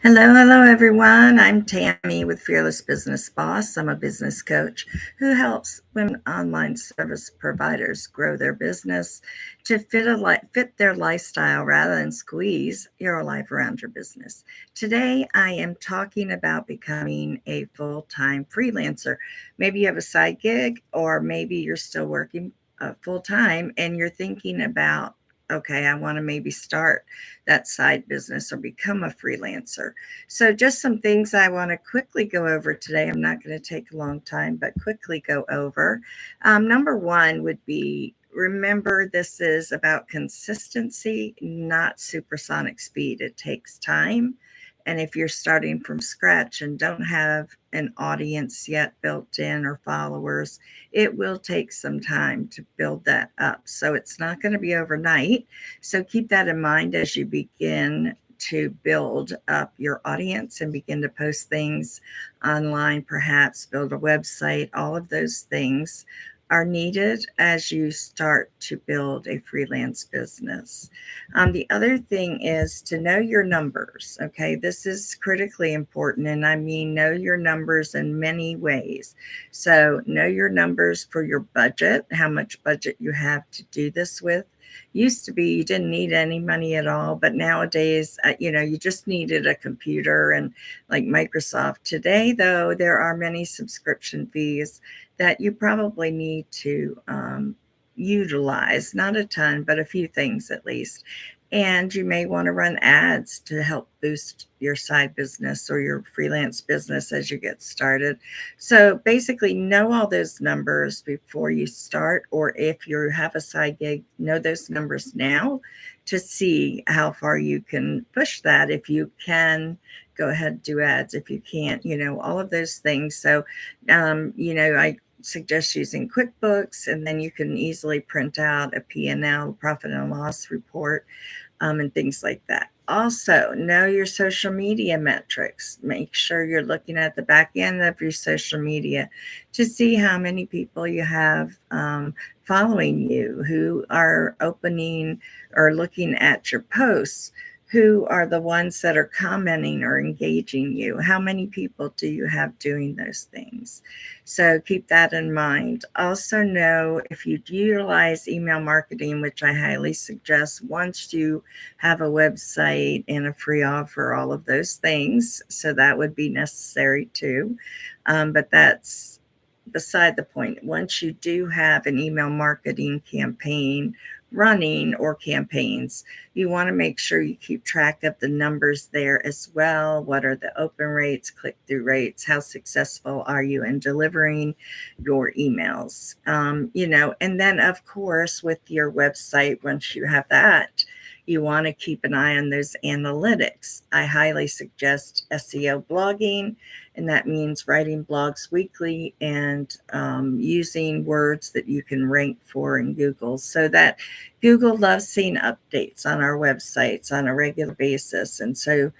Hello, everyone. I'm Tammy with Fearless Business Boss. I'm a business coach who helps women online service providers grow their business to fit their lifestyle rather than squeeze your life around your business. Today, I am talking about becoming a full-time freelancer. Maybe you have a side gig, or maybe you're still working full-time and you're thinking about, okay, I want to maybe start that side business or become a freelancer. So, just some things I want to quickly go over today. I'm not going to take a long time, but quickly go over. Number one would be remember this is about consistency, not supersonic speed. It takes time. And if you're starting from scratch and don't have an audience yet built in or followers, it will take some time to build that up. So it's not going to be overnight. So keep that in mind as you begin to build up your audience and begin to post things online, perhaps build a website. All of those things are needed as you start to build a freelance business. The other thing is to know your numbers. Okay, this is critically important, and I mean know your numbers in many ways. So, know your numbers for your budget, how much budget you have to do this with. Used to be you didn't need any money at all, but nowadays, you just needed a computer and like Microsoft. Today, though, there are many subscription fees that you probably need to utilize, not a ton, but a few things at least. And you may want to run ads to help boost your side business or your freelance business as you get started. So basically, know all those numbers before you start, or if you have a side gig, know those numbers now to see how far you can push that. If you can, go ahead, do ads. If you can't, all of those things. So, I suggest using QuickBooks, and then you can easily print out a P&L, profit and loss report, and things like that. Also, know your social media metrics. Make sure you're looking at the back end of your social media to see how many people you have following you, who are opening or looking at your posts, who are the ones that are commenting or engaging you. How many people do you have doing those things? So keep that in mind. Also, know if you utilize email marketing, which I highly suggest once you have a website and a free offer, all of those things. So that would be necessary too. But that's beside the point. Once you do have an email marketing campaign running or campaigns, you want to make sure you keep track of the numbers there as well. What are the open rates, click through rates? How successful are you in delivering your emails? And then, of course, with your website, once you have that, you want to keep an eye on those analytics. I highly suggest SEO blogging, and that means writing blogs weekly and using words that you can rank for in Google, so that Google loves seeing updates on our websites on a regular basis. And so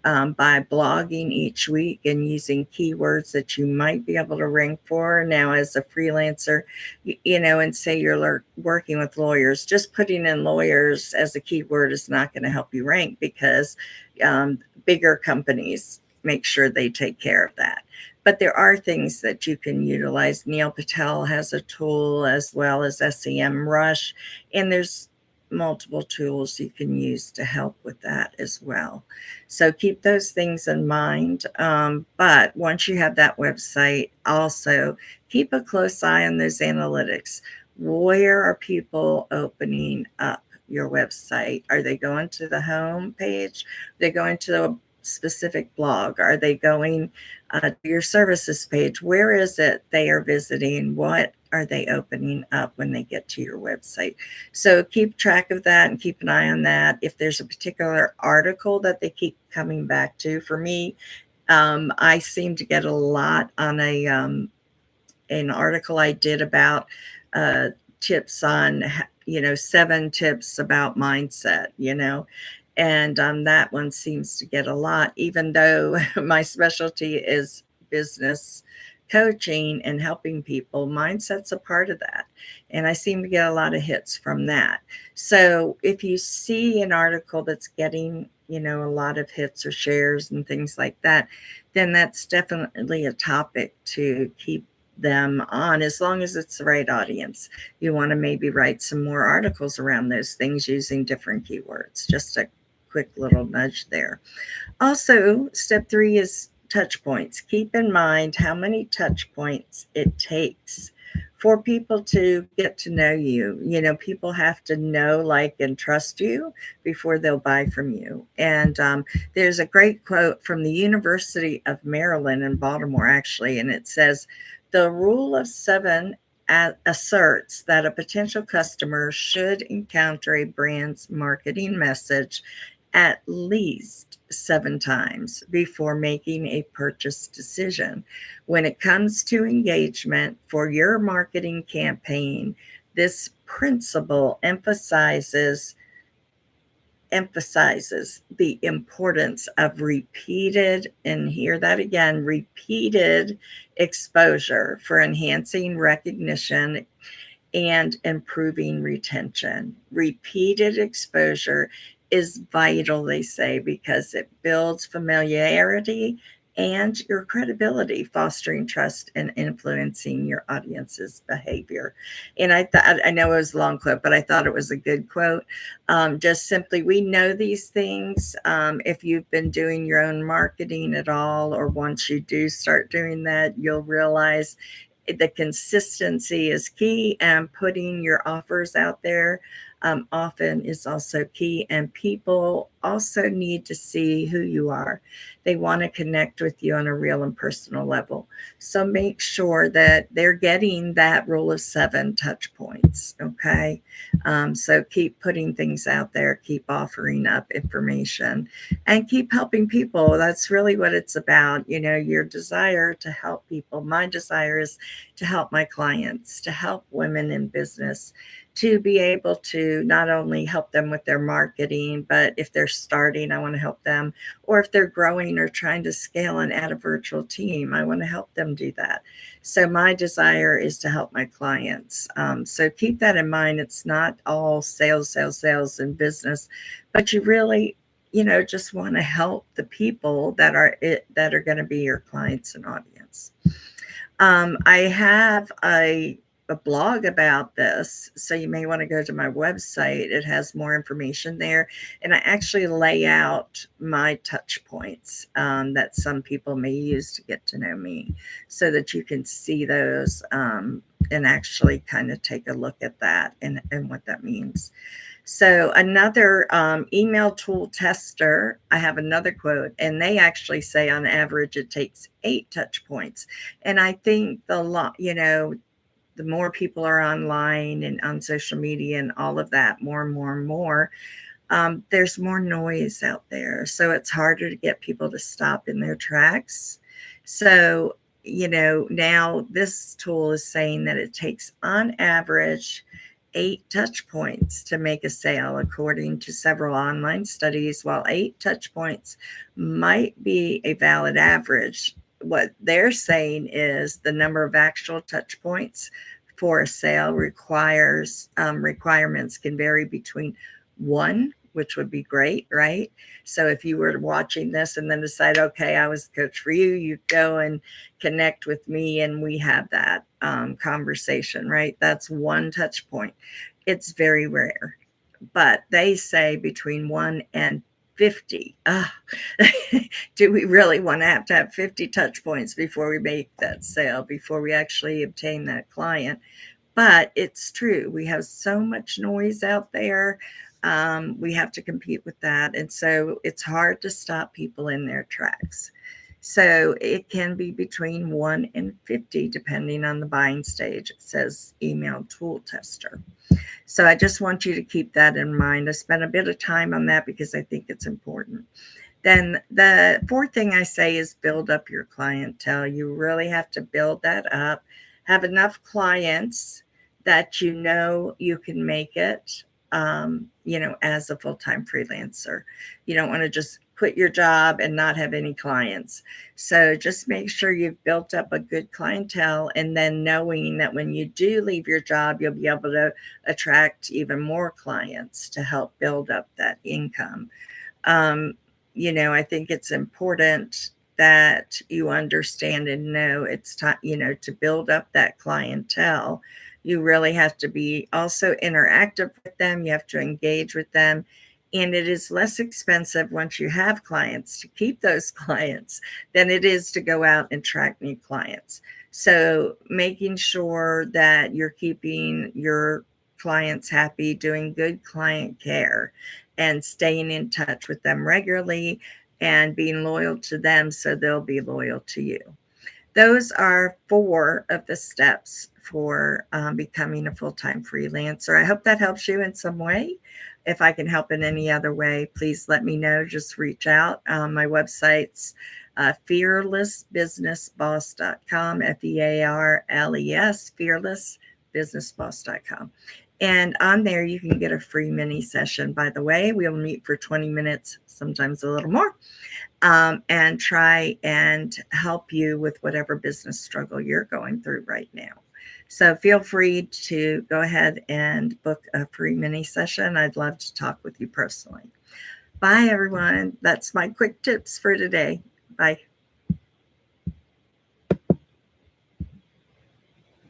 by blogging each week and using keywords that you might be able to rank for. Now, as a freelancer, and say you're working with lawyers, just putting in lawyers as a keyword is not going to help you rank, because bigger companies make sure they take care of that. But there are things that you can utilize. Neil Patel has a tool, as well as SEM Rush, and there's multiple tools you can use to help with that as well. So keep those things in mind. But once you have that website, also keep a close eye on those analytics. Where are people opening up your website? Are they going to the home page? Are they going to a specific blog? Are they going to your services page? Where is it they are visiting? What are they opening up when they get to your website? So keep track of that and keep an eye on that. If there's a particular article that they keep coming back to, for me, I seem to get a lot on an article I did about tips on, 7 tips about mindset, and that one seems to get a lot, even though my specialty is business coaching and helping people. Mindset's a part of that, and I seem to get a lot of hits from that. So if you see an article that's getting a lot of hits or shares and things like that, then that's definitely a topic to keep them on, as long as it's the right audience. You want to maybe write some more articles around those things using different keywords. Just a quick little nudge there. Also, step 3 is touch points. Keep in mind how many touch points it takes for people to get to know you. People have to know, like, and trust you before they'll buy from you. And there's a great quote from the University of Maryland in Baltimore, actually, and it says, "The rule of seven asserts that a potential customer should encounter a brand's marketing message at least 7 times before making a purchase decision. When it comes to engagement for your marketing campaign, this principle emphasizes the importance of repeated, and hear that again, repeated exposure for enhancing recognition and improving retention. Repeated exposure is vital, they say, because it builds familiarity and your credibility, fostering trust and influencing your audience's behavior." And I know it was a long quote, but I thought it was a good quote. Just simply, we know these things. If you've been doing your own marketing at all, or once you do start doing that, you'll realize the consistency is key, and putting your offers out there often is also key. And people also need to see who you are. They want to connect with you on a real and personal level. So make sure that they're getting that rule of 7 touch points. Okay. So keep putting things out there, keep offering up information, and keep helping people. That's really what it's about. Your desire to help people. My desire is to help my clients, to help women in business, to be able to not only help them with their marketing, but if they're starting, I want to help them. Or if they're growing or trying to scale and add a virtual team, I want to help them do that. So my desire is to help my clients. So keep that in mind. It's not all sales, sales, sales in business, but you really, just want to help the people that are going to be your clients and audience. I have a blog about this, so you may want to go to my website. It has more information there, and I actually lay out my touch points that some people may use to get to know me, so that you can see those and actually kind of take a look at that and what that means. So another email tool tester, I have another quote, and they actually say on average it takes 8 touch points. And I think the more people are online and on social media and all of that, more and more and more, there's more noise out there. So it's harder to get people to stop in their tracks. So, now this tool is saying that it takes on average 8 touch points to make a sale, according to several online studies. While 8 touch points might be a valid average, what they're saying is the number of actual touch points for a sale requirements can vary between 1, which would be great, right? So if you were watching this and then decide, okay, I was the coach for you, you go and connect with me and we have that conversation, right? That's 1 touch point. It's very rare, but they say between 1 and 50. Do we really want to have 50 touch points before we make that sale, before we actually obtain that client? But it's true. We have so much noise out there. We have to compete with that. And so it's hard to stop people in their tracks. So it can be between 1 and 50, depending on the buying stage. It says email tool tester. So I just want you to keep that in mind. I spent a bit of time on that because I think it's important. Then the 4th thing I say is build up your clientele. You really have to build that up. Have enough clients that you can make it, as a full-time freelancer. You don't want to just quit your job and not have any clients. So just make sure you've built up a good clientele, and then knowing that when you do leave your job, you'll be able to attract even more clients to help build up that income. Um, I think it's important that you understand and know it's time, to build up that clientele. You really have to be also interactive with them. You have to engage with them. And it is less expensive once you have clients to keep those clients than it is to go out and attract new clients. So making sure that you're keeping your clients happy, doing good client care, and staying in touch with them regularly and being loyal to them so they'll be loyal to you. Those are 4 of the steps for becoming a full time freelancer. I hope that helps you in some way. If I can help in any other way, please let me know. Just reach out. My website's fearlessbusinessboss.com, FEARLES, fearlessbusinessboss.com. And on there, you can get a free mini session. By the way, we'll meet for 20 minutes, sometimes a little more, and try and help you with whatever business struggle you're going through right now. So feel free to go ahead and book a free mini session. I'd love to talk with you personally. Bye, everyone. That's my quick tips for today. Bye.